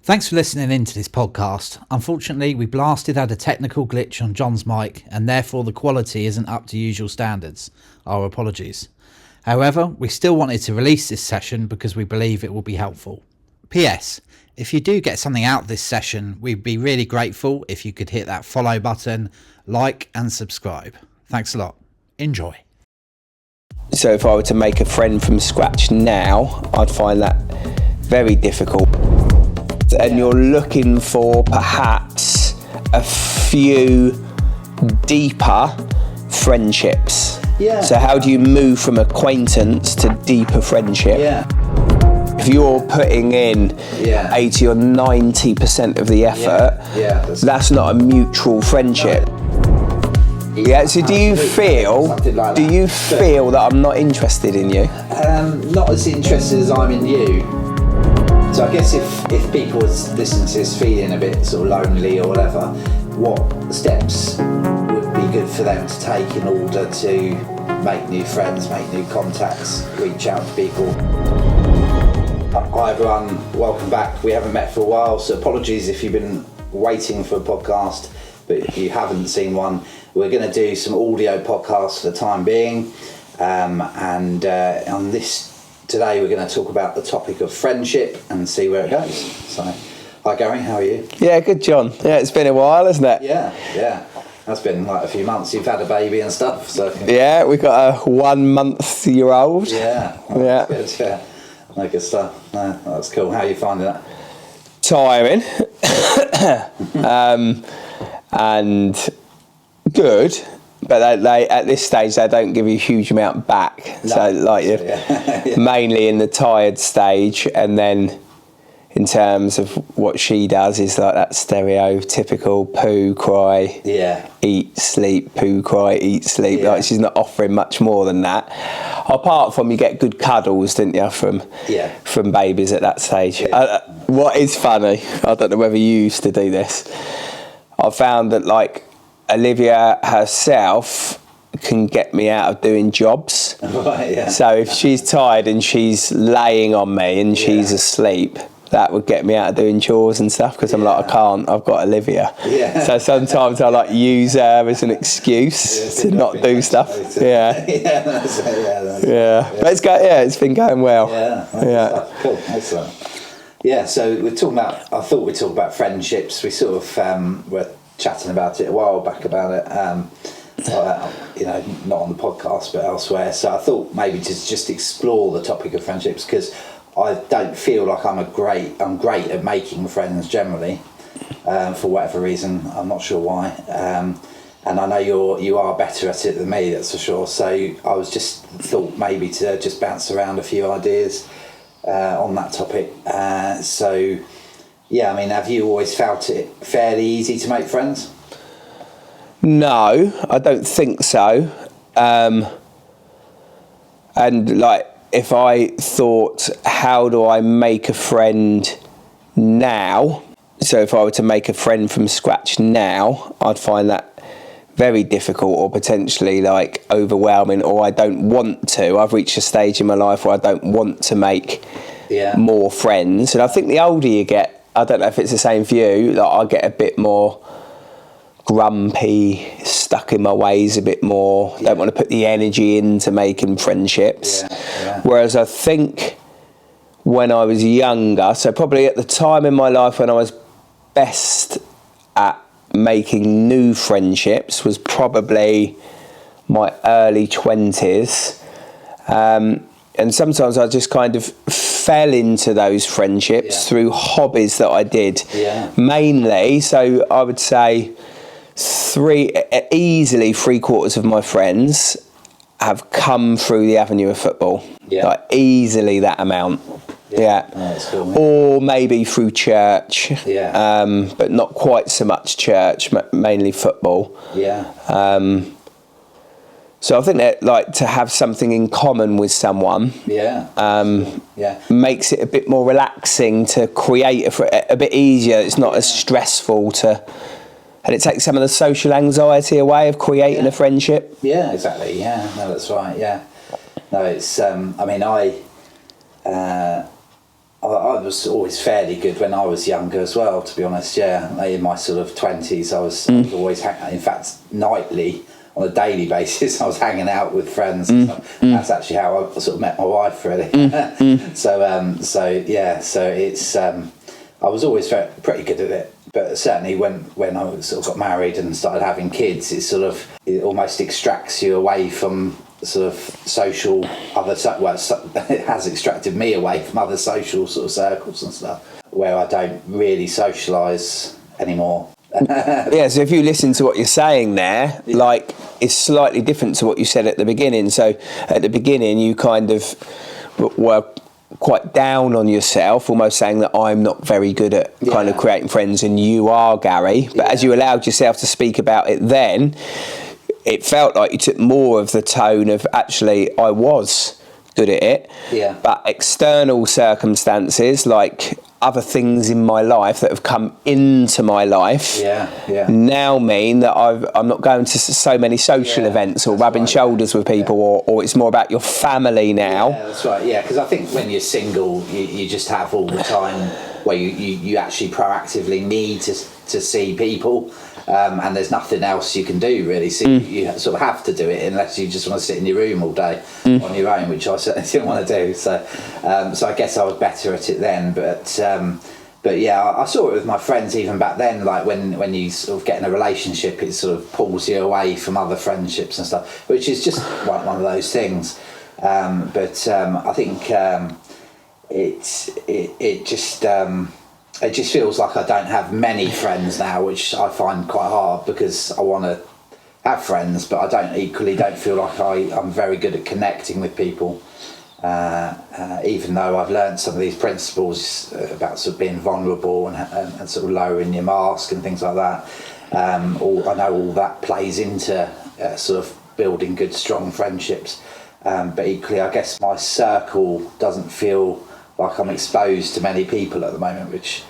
Thanks for listening into this podcast. Unfortunately, we had a technical glitch on Jon's mic and therefore the quality isn't up to usual standards. Our apologies. However, we still wanted to release this session because we believe it will be helpful. P.S. If you do get something out of this session, we'd be really grateful if you could hit that follow button, like and subscribe. Thanks a lot. Enjoy. So if I were to make a friend from scratch now, I'd find that very difficult. And you're looking for perhaps a few deeper friendships. Yeah. So how do you move from acquaintance to deeper friendship? Yeah. If you're putting in 80 or 90% of the effort, that's not a mutual friendship. Yeah, so do you feel that I'm not interested in you? Not as interested as I'm in you. So I guess if people was listening to this feeling a bit sort of lonely or whatever, what steps would be good for them to take in order to make new friends, make new contacts, reach out to people? Hi everyone, welcome back. We haven't met for a while, so apologies if you've been waiting for a podcast, but if you haven't seen one, we're going to do some audio podcasts for the time being, and on this today we're going to talk about the topic of friendship and see where it goes. So, hi Gary, how are you? Yeah, good John. Yeah, it's been a while, hasn't it? Yeah. That's been like a few months. You've had a baby and stuff. So yeah, we got a 1-month-year-old. Yeah. Good, yeah. No, good stuff. No, that's cool. How are you finding that? Tiring. And good. But they at this stage they don't give you a huge amount back. No, so like you're mainly in the tired stage, and then in terms of what she does is like that stereotypical poo, cry, eat, sleep, poo, cry, eat, sleep. Yeah. Like she's not offering much more than that. Apart from you get good cuddles, didn't you, from babies at that stage. Yeah. What is funny, I don't know whether you used to do this, I found that like Olivia herself can get me out of doing jobs. Right, yeah. So if she's tired and she's laying on me and she's asleep, that would get me out of doing chores and stuff because I'm like, I can't, I've got Olivia. Yeah. So sometimes I like use her as an excuse to not do stuff. Yeah. But it's been going well. Yeah. Cool, excellent. Yeah, so I thought we'd talk about friendships. We sort of were chatting about it a while back about it, not on the podcast but elsewhere. So I thought maybe to just explore the topic of friendships because I don't feel like I'm great at making friends generally, for whatever reason. I'm not sure why. And I know you are better at it than me, that's for sure. So I was just thought maybe to just bounce around a few ideas on that topic. Yeah, I mean, have you always felt it fairly easy to make friends? No, I don't think so. And like, if I thought, how do I make a friend now? So if I were to make a friend from scratch now, I'd find that very difficult or potentially like overwhelming, or I don't want to. I've reached a stage in my life where I don't want to make more friends. And I think the older you get, I don't know if it's the same for you, like I get a bit more grumpy, stuck in my ways a bit more, don't want to put the energy into making friendships. Whereas I think when I was younger, so probably at the time in my life when I was best at making new friendships was probably my early 20s. And sometimes I just kind of fell into those friendships through hobbies that I did mainly. So I would say easily 3/4 of my friends have come through the avenue of football. Like easily that amount. Yeah. Oh, that's cool, or maybe through church. But not quite so much church, mainly football. So I think that like to have something in common with someone makes it a bit more relaxing to create a bit easier. It's not as stressful and it takes some of the social anxiety away of creating a friendship. Yeah, exactly. Yeah, no, that's right. Yeah, no, it's. I mean, I was always fairly good when I was younger as well, to be honest. Yeah, in my sort of 20s, I was always in fact, nightly, on a daily basis, I was hanging out with friends. That's actually how I sort of met my wife, really. So it's I was always pretty good at it. But certainly when I sort of got married and started having kids, it almost extracts you away from sort of social it has extracted me away from other social sort of circles and stuff where I don't really socialise anymore. Yeah, so if you listen to what you're saying there, like, it's slightly different to what you said at the beginning. So at the beginning, you kind of were quite down on yourself, almost saying that I'm not very good at kind of creating friends, and you are, Gary. But as you allowed yourself to speak about it then, it felt like you took more of the tone of, actually, I was good at it. Yeah. But external circumstances, like other things in my life that have come into my life now mean that I'm not going to so many social events or rubbing shoulders with people, or it's more about your family now. Yeah, that's right. Yeah, because I think when you're single, you just have all the time where you actually proactively need to see people. And there's nothing else you can do, really. So you sort of have to do it unless you just want to sit in your room all day on your own, which I certainly didn't want to do. So I guess I was better at it then. But yeah, I saw it with my friends even back then. Like when you sort of get in a relationship, it sort of pulls you away from other friendships and stuff, which is just one of those things. I think it just feels like I don't have many friends now, which I find quite hard because I want to have friends, but I don't feel like I'm very good at connecting with people. Even though I've learned some of these principles about sort of being vulnerable and sort of lowering your mask and things like that. I know all that plays into sort of building good, strong friendships. But equally, I guess my circle doesn't feel like I'm exposed to many people at the moment, which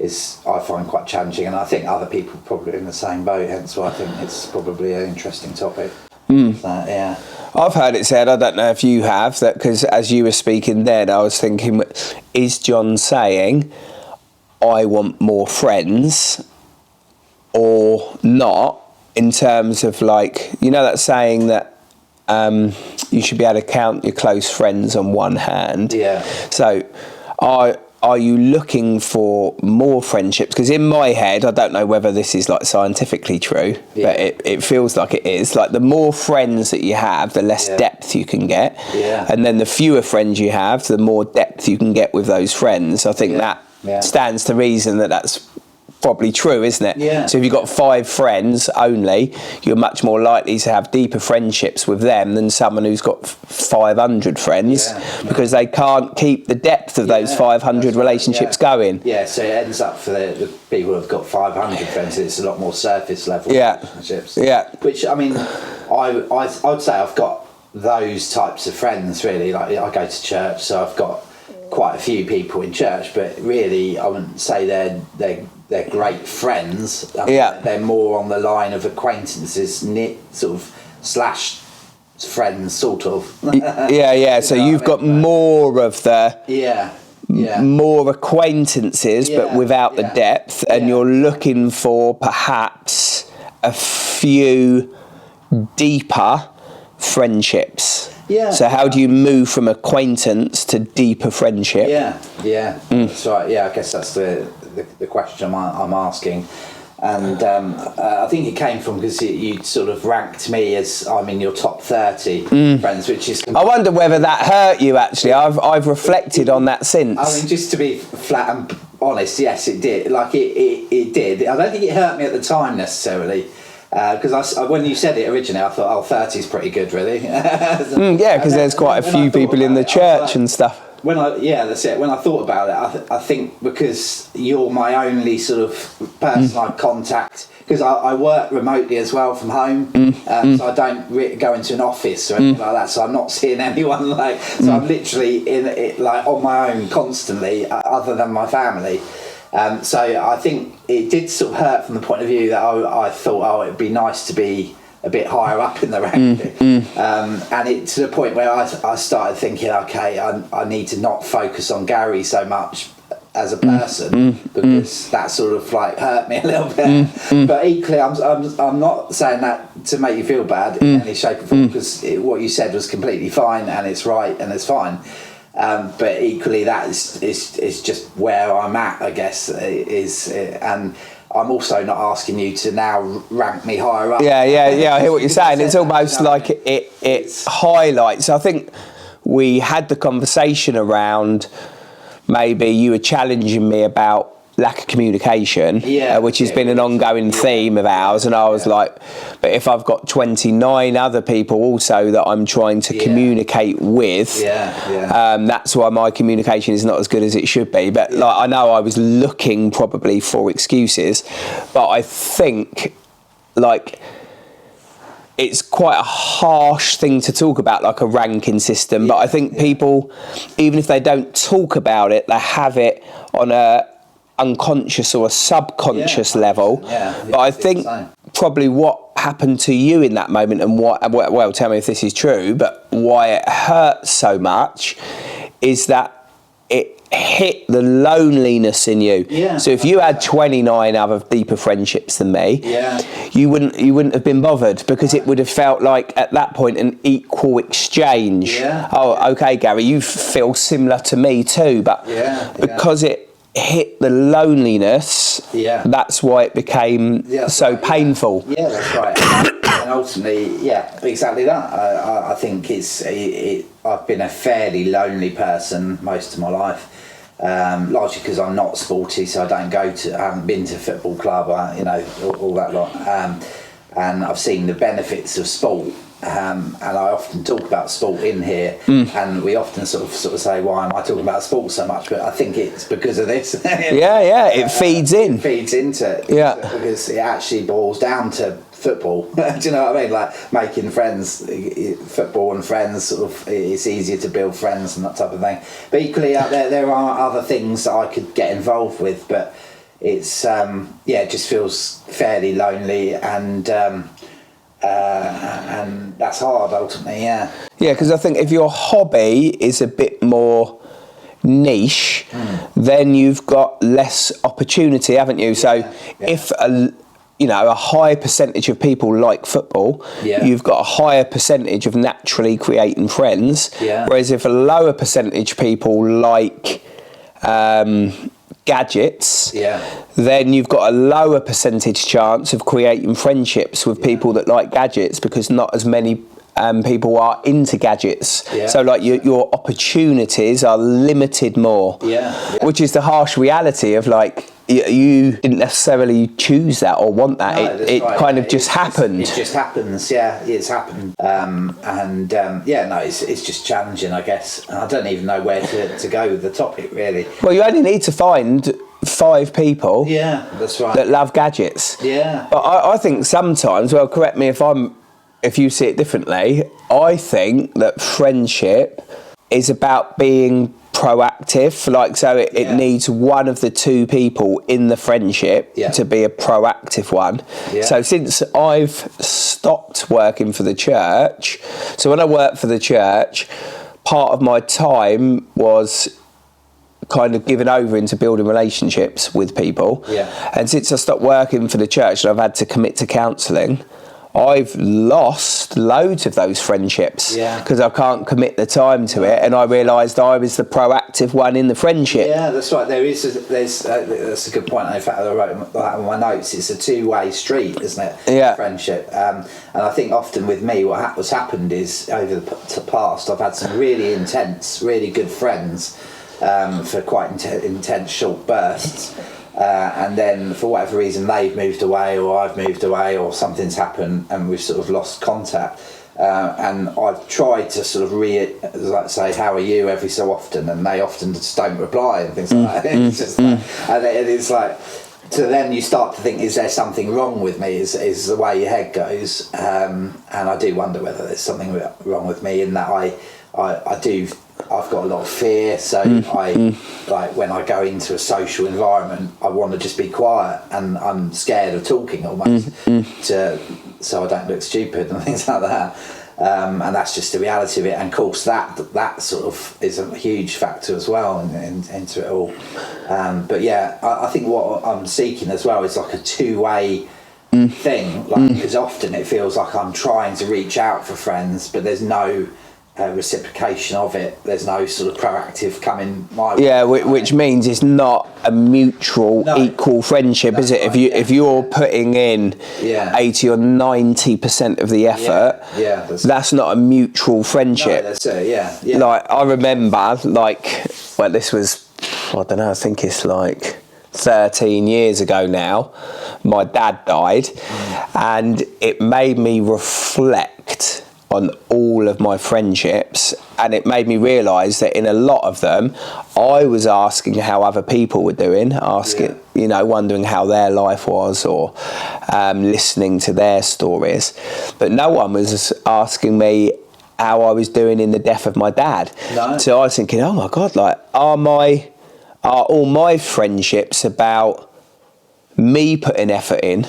I find quite challenging, and I think other people are probably in the same boat, hence why I think it's probably an interesting topic. Yeah. I've heard it said, I don't know if you have, that because as you were speaking then, I was thinking, is Jon saying, I want more friends, or not, in terms of, like, you know that saying that you should be able to count your close friends on one hand? Yeah. So are you looking for more friendships? Because in my head, I don't know whether this is like scientifically true, but it feels like it is. Like, the more friends that you have, the less depth you can get. Yeah. And then the fewer friends you have, the more depth you can get with those friends. I think that stands to reason that that's probably true, isn't it? Yeah. So if you've got 5 friends only, you're much more likely to have deeper friendships with them than someone who's got 500 friends, because they can't keep the depth of those 500 relationships going. Yeah, so it ends up for the people who've got 500 friends, it's a lot more surface level relationships. Yeah. Which, I mean, I'd say I've got those types of friends, really. Like, I go to church, so I've got quite a few people in church, but really I wouldn't say they're great friends. They're more on the line of acquaintances, sort of slash friends, sort of. So you've got more of the more acquaintances, but without the depth, and you're looking for perhaps a few deeper friendships. Yeah. So how do you move from acquaintance to deeper friendship? That's right. I guess that's the question I'm asking, and I think it came from because you sort of ranked me as I'm in your top 30 friends, which is. I wonder whether that hurt you. Actually, I've reflected on that since. I mean, just to be flat and honest, yes, it did. Like it did. I don't think it hurt me at the time necessarily. Because when you said it originally, I thought, 30 is pretty good, really. Because there's quite a few people in the church and stuff. That's it. When I thought about it, I think because you're my only sort of person I contact, because I work remotely as well from home, so I don't go into an office or anything like that. So I'm not seeing anyone. So I'm literally in it, like on my own constantly, other than my family. So I think it did sort of hurt from the point of view that I thought, it'd be nice to be a bit higher up in the ranking. And it to the point where I started thinking, okay, I need to not focus on Gary so much as a person, because that sort of like hurt me a little bit. But equally, I'm not saying that to make you feel bad in any shape or form, because what you said was completely fine, and it's right, and it's fine. But equally, that is just where I'm at, I guess. And I'm also not asking you to now rank me higher up. Yeah. I hear what you're saying. It's almost like it highlights. I think we had the conversation around. Maybe you were challenging me about lack of communication, which has been an ongoing theme of ours, and I was like, but if I've got 29 other people also that I'm trying to communicate with, that's why my communication is not as good as it should be. But like, I know I was looking probably for excuses, but I think like it's quite a harsh thing to talk about, like a ranking system. But I think people, even if they don't talk about it, they have it on a unconscious or a subconscious level. But I think probably what happened to you in that moment, and well, tell me if this is true, but why it hurts so much is that it hit the loneliness in you. So if you had 29 other deeper friendships than me, you wouldn't have been bothered, because it would have felt like at that point an equal exchange. Oh, okay, Gary, you feel similar to me too, but because it hit the loneliness, that's why it became so painful. That's right. And ultimately, exactly that. I think I've been a fairly lonely person most of my life. Largely because I'm not sporty, so I haven't been to a football club, all that lot. And I've seen the benefits of sport. And I often talk about sport in here, and we often sort of say, why am I talking about sport so much? But I think it's because of this. It feeds in. It feeds into it. Because it actually boils down to football. Do you know what I mean? Like making friends, football and friends, sort of, it's easier to build friends and that type of thing. But equally, there are other things that I could get involved with, but it's it just feels fairly lonely, and that's hard ultimately. Because I think if your hobby is a bit more niche, then you've got less opportunity, haven't you? So if a high percentage of people like football, you've got a higher percentage of naturally creating friends. Whereas if a lower percentage people like gadgets, then you've got a lower percentage chance of creating friendships with people that like gadgets, because not as many people are into gadgets. So like your opportunities are limited more, which is the harsh reality of like, you didn't necessarily choose that or want that. No, it kind of just happened. It just happens. It's happened. It's just challenging, I guess. I don't even know where to go with the topic, really. Well, you only need to find 5 people that's right, that love gadgets. But I think sometimes, well, correct me if you see it differently, I think that friendship is about being proactive. Like, so it needs one of the 2 people in the friendship to be a proactive one. So since I've stopped working for the church, so when I worked for the church, part of my time was kind of given over into building relationships with people. And since I stopped working for the church and I've had to commit to counselling, I've lost loads of those friendships because I can't commit the time to it, and I realised I was the proactive one in the friendship. That's right. That's a good point. In fact, I wrote that on my notes. It's a 2-way street, isn't it? Friendship. And I think often with me, what's happened is over the past, I've had some really intense, really good friends for quite intense short bursts. And then for whatever reason they've moved away, or I've moved away, or something's happened and we've sort of lost contact, and I've tried to sort of say how are you every so often, and they often just don't reply and things like that. It's just and it's like, so then you start to think, is there something wrong with me, is the way your head goes, and I do wonder whether there's something wrong with me in that I've got a lot of fear, so like when I go into a social environment, I want to just be quiet, and I'm scared of talking almost to so I don't look stupid and things like that. And that's just the reality of it. And of course, that sort of is a huge factor as well into it all. But yeah, I think what I'm seeking as well is like a two-way thing, like, because often it feels like I'm trying to reach out for friends, but there's no reciprocation of it. There's no sort of proactive coming my way. Yeah, which means it's not a mutual equal friendship, is it? Right, If you're putting in 80 or 90% of the effort, that's not a mutual friendship. No, that's it. Yeah. Like, I remember, this was, I don't know, I think it's like 13 years ago now, my dad died, and it made me reflect on all of my friendships, and it made me realise that in a lot of them I was asking how other people were doing, wondering how their life was, or listening to their stories, but no one was asking me how I was doing in the death of my dad. So I was thinking, oh my God, like, are all my friendships about me putting effort in?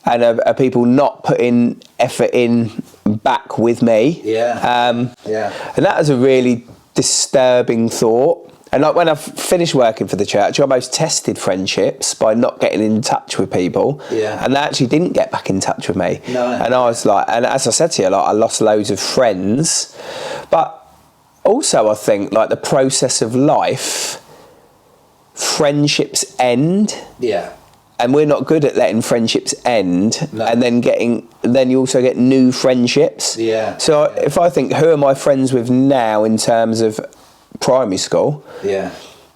And are people not putting effort in back with me? And that was a really disturbing thought. And like, when I finished working for the church, I almost tested friendships by not getting in touch with people. And they actually didn't get back in touch with me. And I was like, and as I said to you, like, I lost loads of friends. But also, I think, like, the process of life, friendships end. And we're not good at letting friendships end, and then you also get new friendships. So if I think, who am I friends with now in terms of primary school?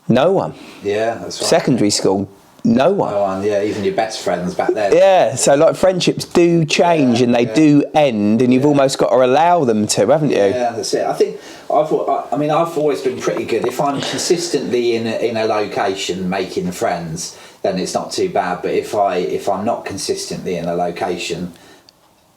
No one. That's right. Secondary school, no one. No one. Even your best friends back then. So like, friendships do change and they do end, and you've almost got to allow them to, haven't you? That's it. I think I've always been pretty good. If I'm consistently in a location making friends, then it's not too bad. But if I'm not consistently in a location,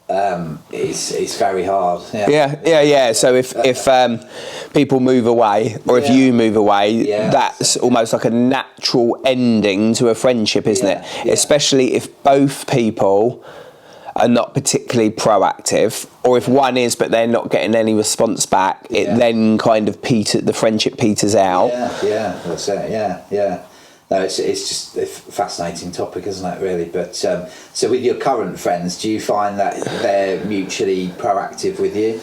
it's very hard. So if people move away, or if you move away, that's almost like a natural ending to a friendship, isn't it? Especially if both people are not particularly proactive, or if one is but they're not getting any response back, it then kind of the friendship peters out. That's it. No, it's just a fascinating topic, isn't it, really? But so with your current friends, do you find that they're mutually proactive with you?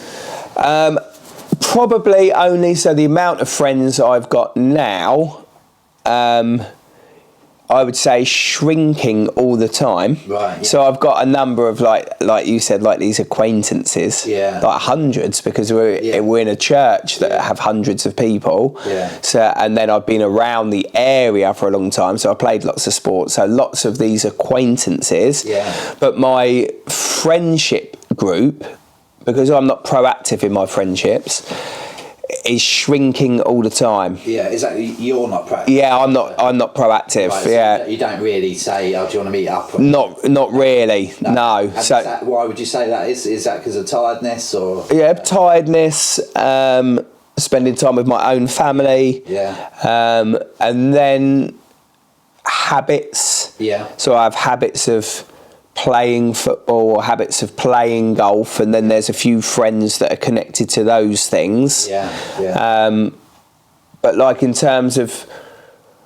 Probably only. So the amount of friends I've got now, I would say shrinking all the time. So I've got a number of, like you said, like these acquaintances, like hundreds, because we're in a church that have hundreds of people. So, and then I've been around the area for a long time, so I played lots of sports, so lots of these acquaintances. But my friendship group, because I'm not proactive in my friendships, is shrinking all the time. Is that you're not proactive? I'm not proactive. So you don't really say, "Oh, do you want to meet up?" Or... Not really. No. So why would you say that? Is that because of tiredness, or? Tiredness. Spending time with my own family. And then habits. So I have habits of playing football, or habits of playing golf, and then there's a few friends that are connected to those things. But like, in terms of,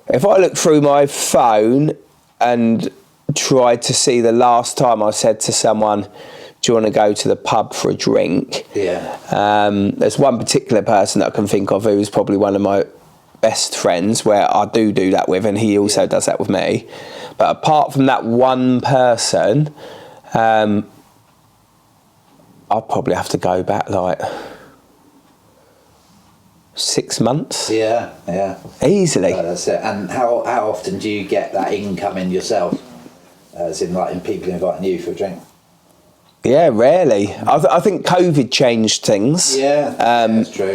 if I look through my phone and tried to see the last time I said to someone, do you want to go to the pub for a drink? There's one particular person that I can think of who is probably one of my best friends, where I do that with, and he also does that with me. But apart from that one person, I'll probably have to go back like 6 months. Easily. That's it. And how often do you get that incoming yourself, as in like in people inviting you for a drink? Rarely. I think COVID changed things. That's true.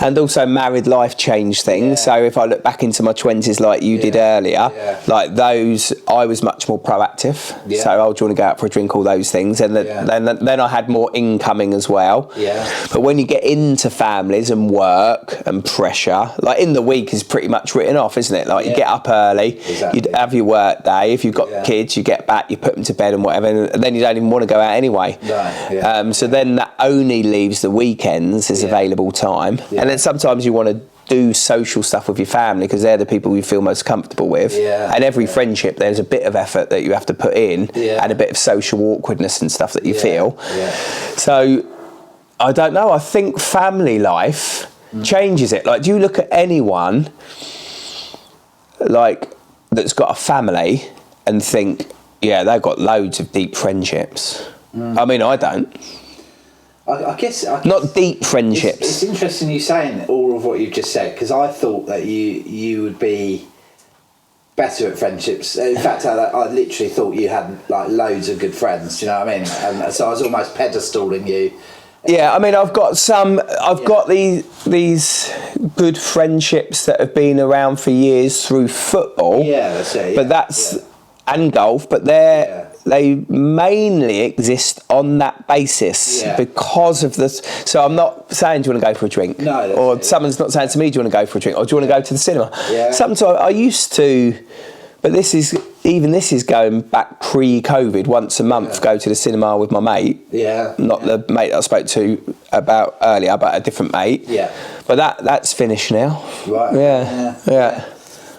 And also married life changed things. So if I look back into my 20s, like you did earlier, like those, I was much more proactive. So, do you want to go out for a drink? All those things, and then I had more incoming as well. But when you get into families and work and pressure, like in the week is pretty much written off, isn't it? Like, you get up early, you have your work day. If you've got kids, you get back, you put them to bed and whatever, and then you don't even want to go out anyway. anyway. Right, yeah. So then that only leaves the weekends as available time. Yeah. And then sometimes you want to do social stuff with your family because they're the people you feel most comfortable with. Yeah. And every friendship, there's a bit of effort that you have to put in and a bit of social awkwardness and stuff that you feel. Yeah. So I don't know. I think family life changes it. Like, do you look at anyone like that's got a family and think, yeah, they've got loads of deep friendships? I mean, I don't. I guess Not deep friendships. It's interesting you saying all of what you've just said, because I thought that you would be better at friendships. In fact, I literally thought you had like loads of good friends. Do you know what I mean? And so I was almost pedestaling you. Yeah, I mean, I've got these good friendships that have been around for years through football. Yeah, that's it. But that's and golf, but they mainly exist on that basis because of this. So I'm not saying, do you want to go for a drink? No. Or someone's not saying to me, do you want to go for a drink? Or do you want to go to the cinema? Yeah. Sometimes I used to, but this is going back pre-COVID, once a month, go to the cinema with my mate. Yeah. Not the mate that I spoke to about earlier, but a different mate. Yeah. But that's finished now. Right. Yeah.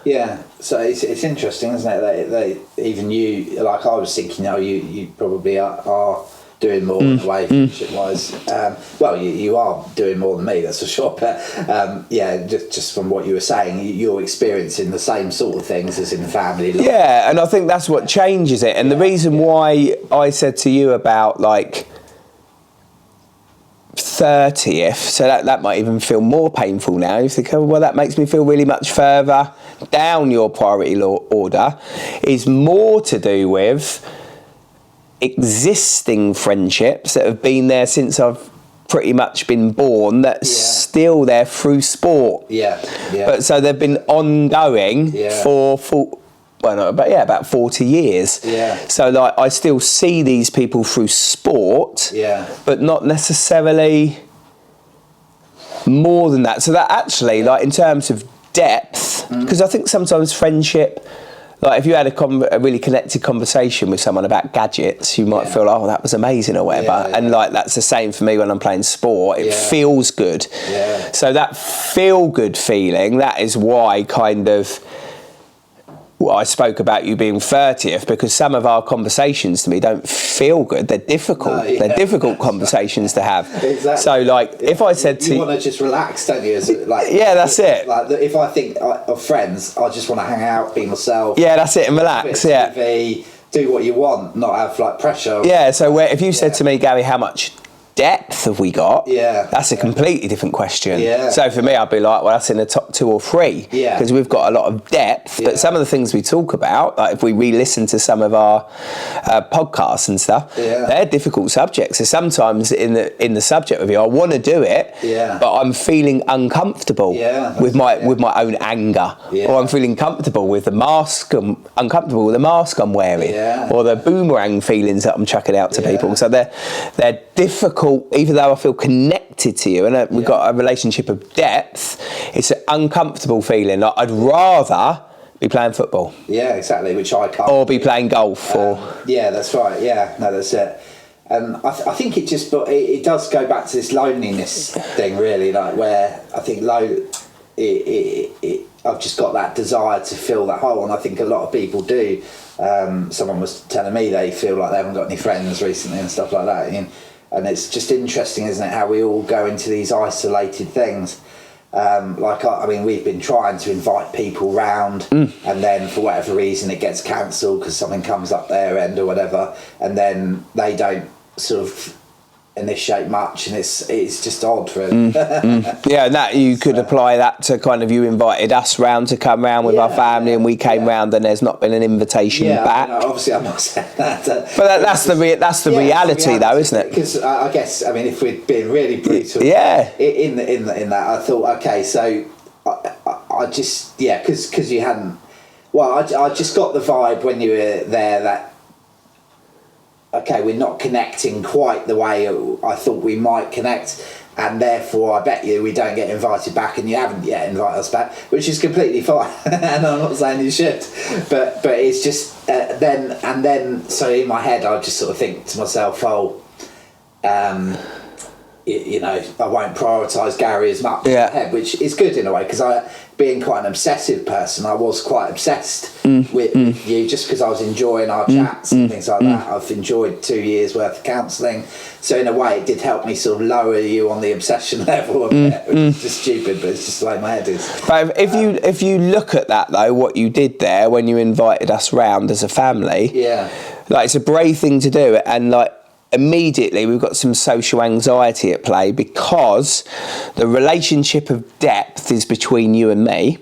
Yeah, so it's interesting, isn't it? They even you, like I was thinking, you probably are doing more in a way, friendship-wise. Well, you are doing more than me, that's for sure. But just from what you were saying, you're experiencing the same sort of things as in the family life. Yeah, and I think that's what changes it. And the reason why I said to you about like 30th, so that might even feel more painful now. You think, oh, well, that makes me feel really much further down your priority order, is more to do with existing friendships that have been there since I've pretty much been born, that's still there through sport. But so they've been ongoing for about 40 years. So like I still see these people through sport, but not necessarily more than that. So that actually, like in terms of depth, because I think sometimes friendship, like if you had a really connected conversation with someone about gadgets, you might feel, oh, that was amazing or whatever. And like that's the same for me when I'm playing sport. It feels good. So that feel good feeling, that is why kind of I spoke about you being 30th, because some of our conversations to me don't feel good. They're difficult. They're difficult conversations to have. Exactly. So, like, if I said to you want to just relax, don't you? That's it. Like, if I think of friends, I just want to hang out, be myself. Yeah, that's it, and relax. TV, do what you want, not have like pressure. Yeah. So, if you said to me, Gary, how much depth have we got? That's a completely different question. So for me, I'd be like, well, that's in the top 2 or 3, because we've got a lot of depth. But some of the things we talk about, like if we re-listen to some of our podcasts and stuff, they're difficult subjects. So sometimes in the subject review, I want to do it, but I'm feeling uncomfortable with my own anger, or I'm feeling comfortable with the mask, uncomfortable with the mask I'm wearing, or the boomerang feelings that I'm chucking out to people. So they're difficult. Even though I feel connected to you and we've got a relationship of depth, it's an uncomfortable feeling. Like I'd rather be playing football. Yeah, exactly, which I can't. Or be playing golf. Yeah, that's right. Yeah, no, that's it. And I think it just, but it does go back to this loneliness thing, really, like where I think I've just got that desire to fill that hole, and I think a lot of people do. Someone was telling me they feel like they haven't got any friends recently and stuff like that. And it's just interesting, isn't it, how we all go into these isolated things. I mean, we've been trying to invite people round, and then for whatever reason it gets cancelled because something comes up their end or whatever, and then they don't sort of initiate much, and it's just odd, really. Yeah, and that you could apply that to kind of, you invited us round to come round with our family, and we came round, and there's not been an invitation back. Obviously I'm not saying that, but that's the reality, though, isn't it? Because I guess, I mean, if we'd been really brutal, in that, I thought, okay, so I just because you hadn't. Well, I just got the vibe when you were there that, okay, we're not connecting quite the way I thought we might connect, and therefore I bet you we don't get invited back, and you haven't yet invited us back, which is completely fine. And I'm not saying you should, but it's just then so in my head I just sort of think to myself, oh, you know, I won't prioritise Gary as much, which is good in a way, because being quite an obsessive person, I was quite obsessed with you, just because I was enjoying our chats and things like that. I've enjoyed 2 years worth of counselling, so in a way it did help me sort of lower you on the obsession level a bit, which is just stupid, but it's just the way my head is. But if you look at that though, what you did there when you invited us round as a family, like, it's a brave thing to do, and like, immediately we've got some social anxiety at play, because the relationship of depth is between you and me,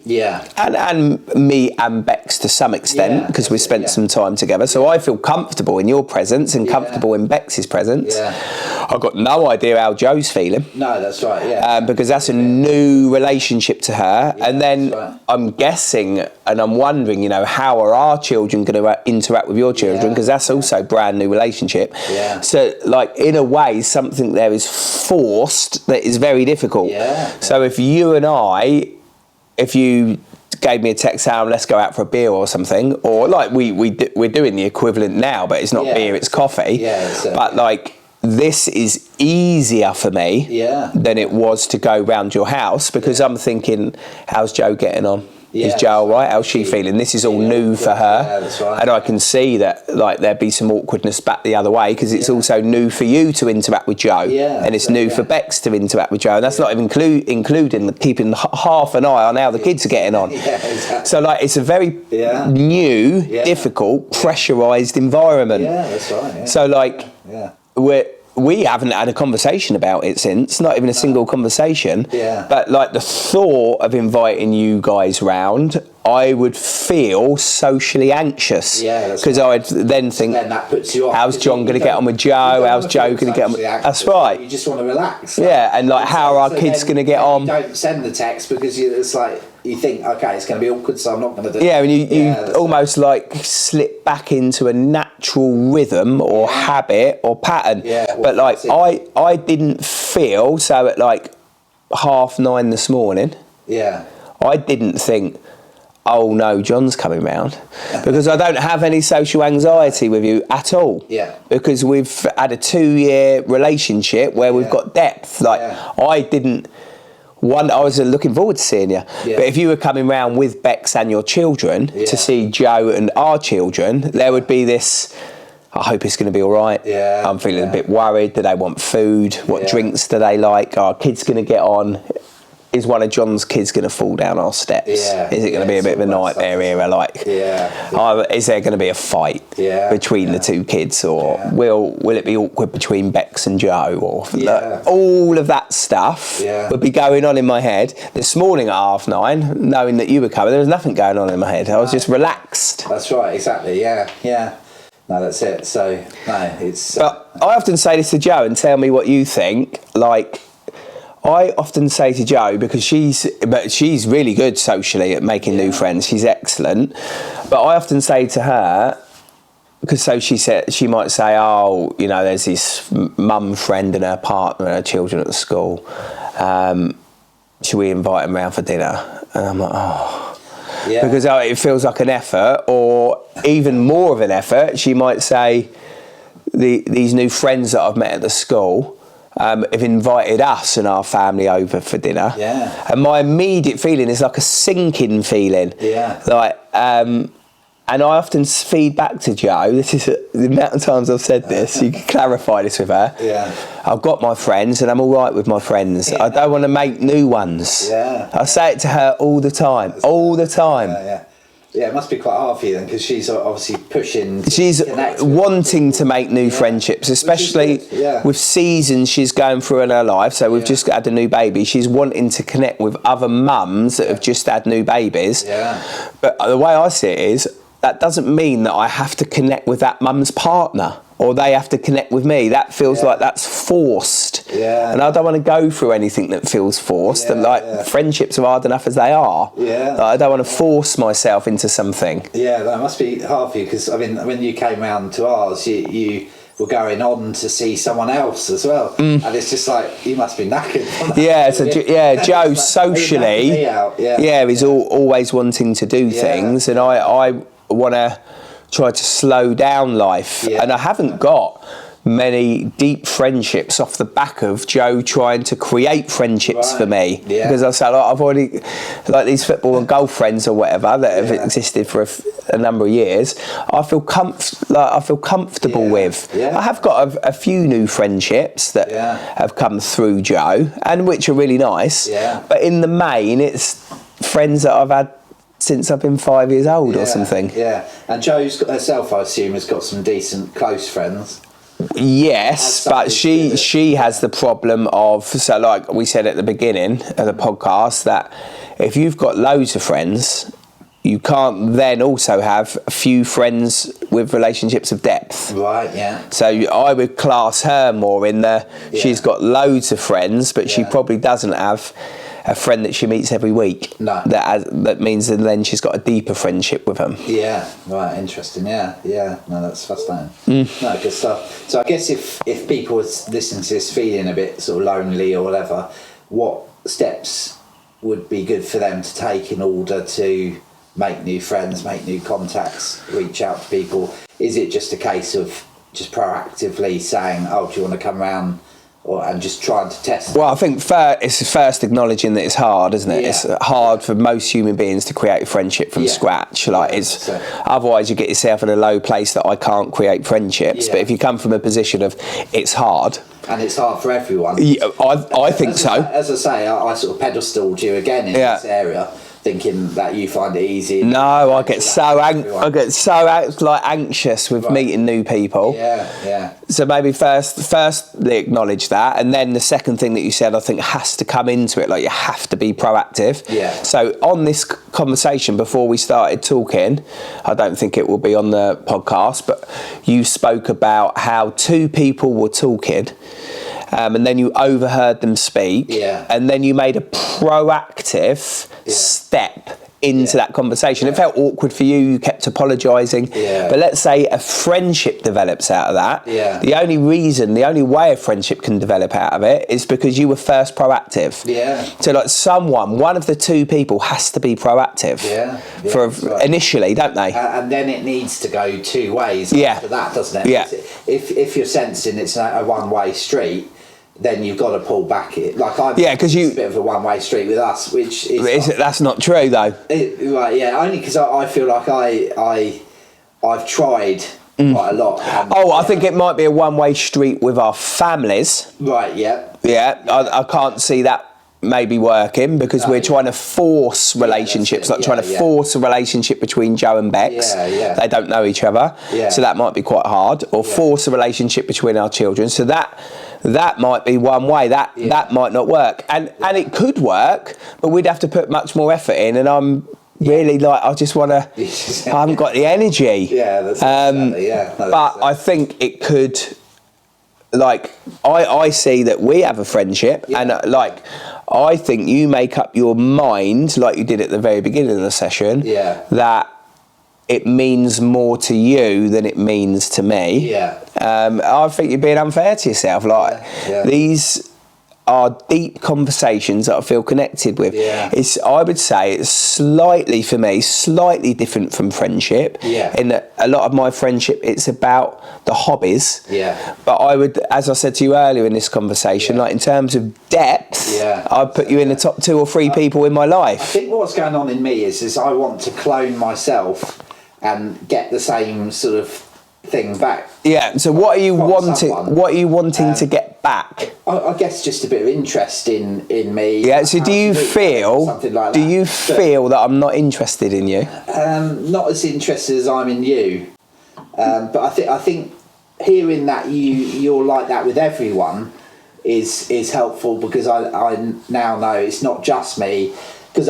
and me and Bex to some extent, because we spent some time together, so I feel comfortable in your presence and comfortable in Bex's presence. I've got no idea how Joe's feeling. No, that's right. Because that's a new relationship to her, and then I'm guessing and I'm wondering, you know, how are our children going to interact with your children, because that's also a brand new relationship. So, like, in a way, something there is forced that is very difficult. So if you and I, if you gave me a text saying, let's go out for a beer or something, or like we're doing the equivalent now, but it's not beer, it's coffee. But like, this is easier for me than it was to go round your house, because I'm thinking, how's Joe getting on? Is Joe all right? How's she feeling? This is all new for her. And I can see that, like, there'd be some awkwardness back the other way, because it's also new for you to interact with Joe, and it's new for Bex to interact with Joe, and that's not even including keeping half an eye on how the kids are getting on. So, like, it's a very new, difficult, pressurised environment. So, like, we haven't had a conversation about it since, not even a single conversation. But like, the thought of inviting you guys round, I would feel socially anxious, because I would then think, that puts you off, how's John going to get on with Joe? How's Joe going to get on with... That's right. You just want to relax. And like, how are our kids going to get on? You don't send the text because it's like, you think, okay, it's going to be awkward, so I'm not going to do it. And you almost like slip back into a natural rhythm or habit or pattern. But like, I didn't feel, so at like 9:30 this morning, I didn't think, oh no, John's coming round, because I don't have any social anxiety with you at all. Because we've had a 2-year relationship where we've got depth. Like, I was looking forward to seeing you. But if you were coming round with Bex and your children to see Joe and our children, there would be this, I hope it's going to be all right. I'm feeling a bit worried. Do they want food? What drinks do they like? Are kids going to get on? Is one of John's kids going to fall down our steps? Is it going to be a bit of a nightmare era? Like, is there going to be a fight between the two kids, or will it be awkward between Bex and Joe? Or all of that stuff would be going on in my head. This morning at 9:30, knowing that you were coming, there was nothing going on in my head. I was just relaxed. That's right, exactly. No, that's it. So no, it's. But I often say this to Joe, and tell me what you think. Like, I often say to Joe, because she's really good socially at making new friends. She's excellent. But I often say to her, because she might say, oh, you know, there's this mum friend and her partner and her children at the school. Should we invite them round for dinner? And I'm like, oh. Because it feels like an effort, or even more of an effort. She might say, these new friends that I've met at the school have invited us and our family over for dinner. And my immediate feeling is like a sinking feeling. Like, and I often feed back to Jo, this is the amount of times I've said this, you can clarify this with her. I've got my friends and I'm all right with my friends. I don't want to make new ones. I say it to her all the time, Yeah, it must be quite hard for you then, because she's obviously pushing. She's wanting to make new friendships, especially with seasons she's going through in her life. So we've just had a new baby. She's wanting to connect with other mums that have just had new babies. But the way I see it is, that doesn't mean that I have to connect with that mum's partner, or they have to connect with me. That feels like that's forced. And I don't want to go through anything that feels forced. And friendships are hard enough as they are. Like, I don't want to force myself into something. That must be hard for you, because I mean, when you came round to ours, you were going on to see someone else as well, and it's just like, you must be knackered. Joe socially, he's always wanting to do things, and I want to try to slow down life, and I haven't got many deep friendships off the back of Joe trying to create friendships for me. Yeah. Because I say, like, I've already, like these football and golf friends or whatever that have existed for a number of years, I feel comfortable with. Yeah. I have got a few new friendships that have come through Joe, and which are really nice. Yeah. But in the main, it's friends that I've had since I've been 5 years old or something. Yeah, and Joe's got herself, I assume, has got some decent close friends. Yes, but she has the problem of, so like we said at the beginning of the podcast, that if you've got loads of friends, you can't then also have a few friends with relationships of depth. Right, yeah. So I would class her more in the, she's got loads of friends, but she probably doesn't have a friend that she meets every week. No. That means that then she's got a deeper friendship with them. Yeah, right, interesting, yeah. No, that's fascinating. No, good stuff. So I guess if people was listening to this feeling a bit sort of lonely or whatever, what steps would be good for them to take in order to make new friends, make new contacts, reach out to people? Is it just a case of just proactively saying, oh, do you want to come round? And just trying to test. Well, I think it's first acknowledging that it's hard, isn't it? Yeah. It's hard for most human beings to create a friendship from scratch. Like otherwise you get yourself in a low place that I can't create friendships. But if you come from a position of it's hard, and it's hard for everyone. Yeah, I think so. As I say, I sort of pedestaled you again in this area, thinking that you find it easy. No, I get so anxious with meeting new people. Yeah. So maybe firstly acknowledge that, and then the second thing that you said, I think, has to come into it. Like, you have to be proactive. Yeah. So on this conversation, before we started talking, I don't think it will be on the podcast, but you spoke about how two people were talking. And then you overheard them speak, and then you made a proactive step into that conversation. It felt awkward for you, you kept apologising, but let's say a friendship develops out of that. The only way a friendship can develop out of it is because you were first proactive. So like one of the two people has to be proactive initially, don't they? And then it needs to go two ways after that, doesn't it? If you're sensing it's a one-way street, then you've got to pull back because it's a bit of a one-way street with us, which is that's not true though. Only because I feel like I've tried quite a lot. I think it might be a one-way street with our families. Right. I can't see that maybe working because we're trying to force relationships, trying to force a relationship between Joe and Bex. They don't know each other, so that might be quite hard. Or force a relationship between our children, so that might be one way. That might not work, and it could work, but we'd have to put much more effort in. And I'm really I just want to. I haven't got the energy. That's but I think it could. I see that we have a friendship, and I think you make up your mind, like you did at the very beginning of the session, that it means more to you than it means to me. I think you're being unfair to yourself. These are deep conversations that I feel connected with. I would say it's slightly different from friendship. In that a lot of my friendship, it's about the hobbies. But I would, as I said to you earlier in this conversation, in terms of depth, I'd put you in the top 2 or 3 people in my life. I think what's going on in me is I want to clone myself and get the same sort of thing back. So what are you wanting? What are you wanting to get back? I guess just a bit of interest in me. So do you feel that I'm not interested in you? Not as interested as I'm in you. But I think hearing that you're like that with everyone is helpful, because I now know it's not just me. Because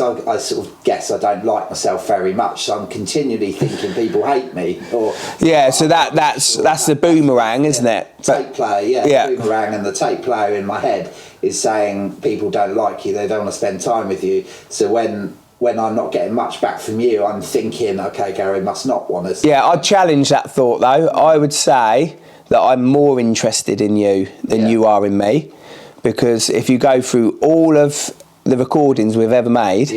I sort of guess I don't like myself very much, so I'm continually thinking people hate me. So that's the boomerang, isn't it? Tape player, the boomerang, and the tape player in my head is saying people don't like you, they don't want to spend time with you. So when I'm not getting much back from you, I'm thinking, okay, Gary must not want us. I'd challenge that thought though. I would say that I'm more interested in you than you are in me, because if you go through all of the recordings we've ever made,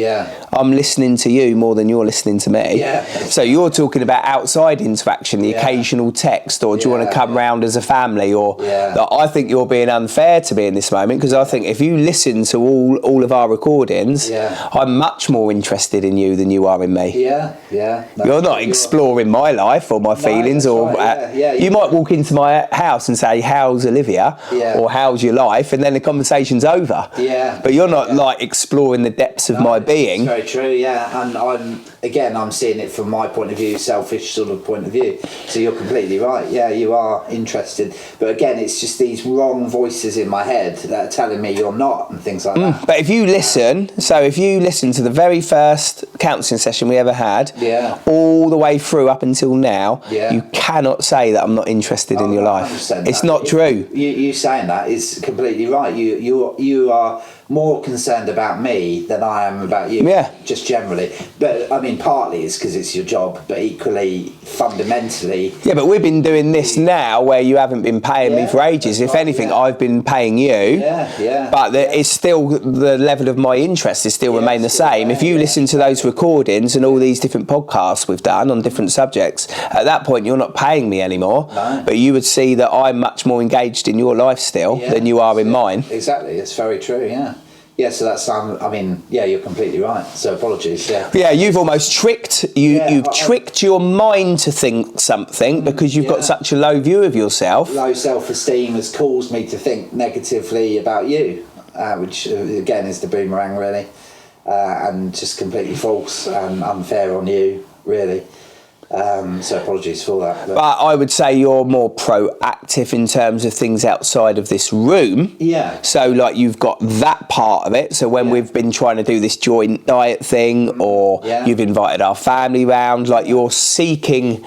I'm listening to you more than you're listening to me. So you're talking about outside interaction, the occasional text, or do you want to come round as a family, or like, I think you're being unfair to me in this moment, because I think if you listen to all of our recordings, I'm much more interested in you than you are in me. You're not exploring my life or my feelings, or you might walk into my house and say, how's Olivia, or how's your life, and then the conversation's over. But you're not like exploring the depths of my being. It's very true, and I'm seeing it from my point of view, selfish sort of point of view. So you're completely right. You are interested, but again, it's just these wrong voices in my head that are telling me you're not, and things like that. But if you listen, to the very first counselling session we ever had, all the way through up until now, you cannot say that I'm not interested in your life. It's not true. You saying that is completely right. You are more concerned about me than I am about you, just generally. But I mean, partly it's because it's your job, but equally, fundamentally... but we've been doing this now where you haven't been paying me for ages. If anything, I've been paying you. But it's still, the level of my interest is still remain the same. If you listen to those recordings and all these different podcasts we've done on different subjects, at that point you're not paying me anymore. But you would see that I'm much more engaged in your life still than you are in mine. Exactly, it's very true, so that's you're completely right. So apologies. You've almost tricked you've tricked your mind to think something because you've got such a low view of yourself. Low self-esteem has caused me to think negatively about you, which again is the boomerang really, and just completely false and unfair on you really. So apologies for that. But I would say you're more proactive in terms of things outside of this room. So like you've got that part of it. So when we've been trying to do this joint diet thing, or you've invited our family round, like you're seeking,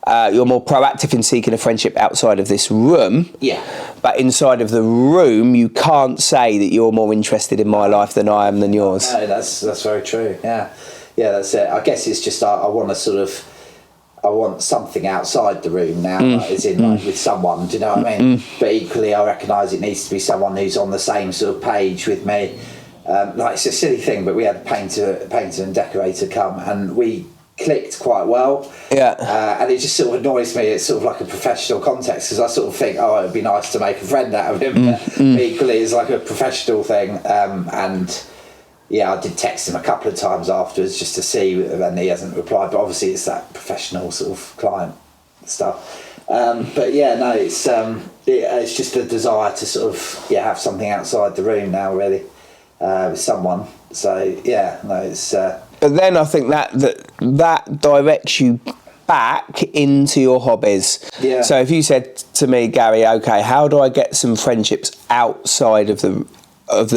you're more proactive in seeking a friendship outside of this room. But inside of the room, you can't say that you're more interested in my life than I am than yours. No, that's very true. That's it. I guess it's just I want something outside the room now, as in like with someone, do you know what I mean? But equally I recognise it needs to be someone who's on the same sort of page with me. Like it's a silly thing, but we had a painter and decorator come, and we clicked quite well. And it just sort of annoys me. It's sort of like a professional context, because I sort of think, it'd be nice to make a friend out of him. But equally it's like a professional thing, and I did text him a couple of times afterwards just to see, and he hasn't replied. But obviously, it's that professional sort of client stuff. It's just a desire to sort of have something outside the room now, really, with someone. So it's. But then I think that directs you back into your hobbies. So if you said to me, Gary, okay, how do I get some friendships outside of the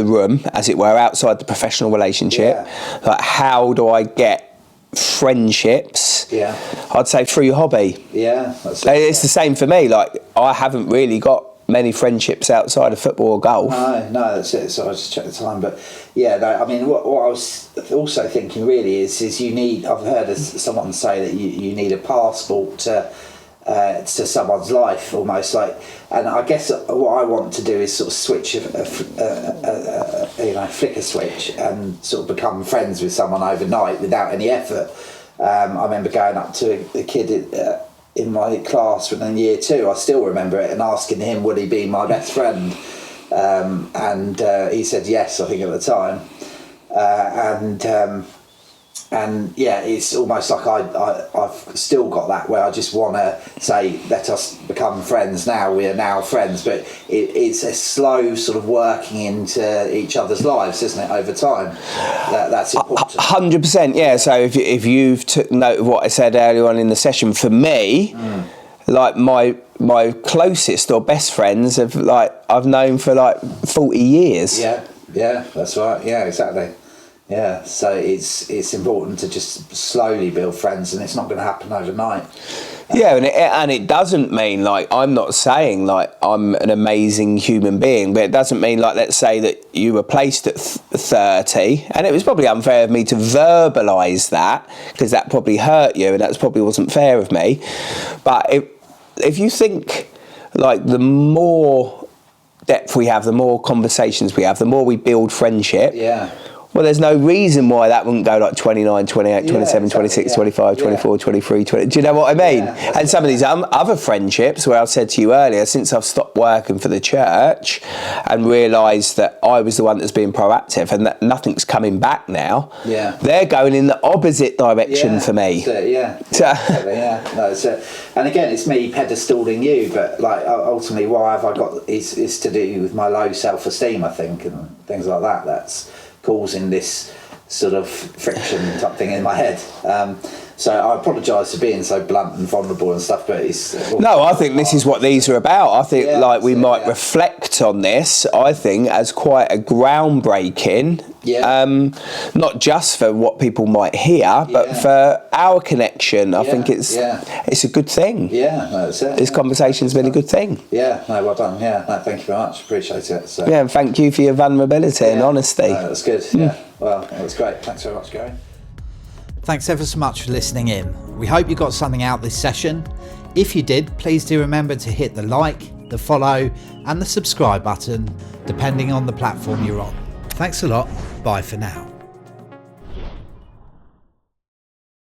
room, as it were, outside the professional relationship, like how do I get friendships? I'd say through your hobby. It's the same for me. Like I haven't really got many friendships outside of football or golf. No, that's it. So I just checked the time, but I mean, what I was also thinking really is you need. I've heard someone say that you need a passport to someone's life, almost like. And I guess what I want to do is sort of switch flick a switch and sort of become friends with someone overnight without any effort. I remember going up to a kid in my class in year 2. I still remember it, and asking him would he be my best friend, and he said yes, I think at the time, and it's almost like I've still got that, where I just want to say, let us become friends now, we are now friends, but it's a slow sort of working into each other's lives, isn't it, over time? That's important. 100%, so if you've took note of what I said earlier on in the session, for me, like my closest or best friends I've known for 40 years. Yeah, that's right, exactly. So it's important to just slowly build friends, and it's not going to happen overnight. And it doesn't mean I'm not saying I'm an amazing human being, but it doesn't mean let's say that you were placed at 30, and it was probably unfair of me to verbalise that, because that probably hurt you, and that probably wasn't fair of me. But if you think the more depth we have, the more conversations we have, the more we build friendship. Yeah. Well, there's no reason why that wouldn't go like 29, 28, 27, exactly, 26, yeah. 25, 24, 23, 20. Do you know what I mean? Yeah, And some of these other friendships, where I said to you earlier, since I've stopped working for the church and realised that I was the one that's being proactive and that nothing's coming back now, they're going in the opposite direction for me. So, and again, it's me pedestaling you, but like ultimately, why have I got is to do with my low self-esteem, I think, and things like that. That's causing this sort of friction type thing in my head. So I apologise for being so blunt and vulnerable and stuff, but it's... No, I think this is what these are about. I think we might reflect on this, I think, as quite a groundbreaking, not just for what people might hear, but for our connection. I think it's a good thing. Yeah, no, that's it. This conversation's been a good thing. Yeah, no, well done. Yeah, no, thank you very much. Appreciate it. So. Yeah, and thank you for your vulnerability and honesty. No, that's good. Yeah, well, that was great. Thanks very much, Gary. Thanks ever so much for listening in. We hope you got something out this session. If you did, please do remember to hit the like, the follow and the subscribe button, depending on the platform you're on. Thanks a lot. Bye for now.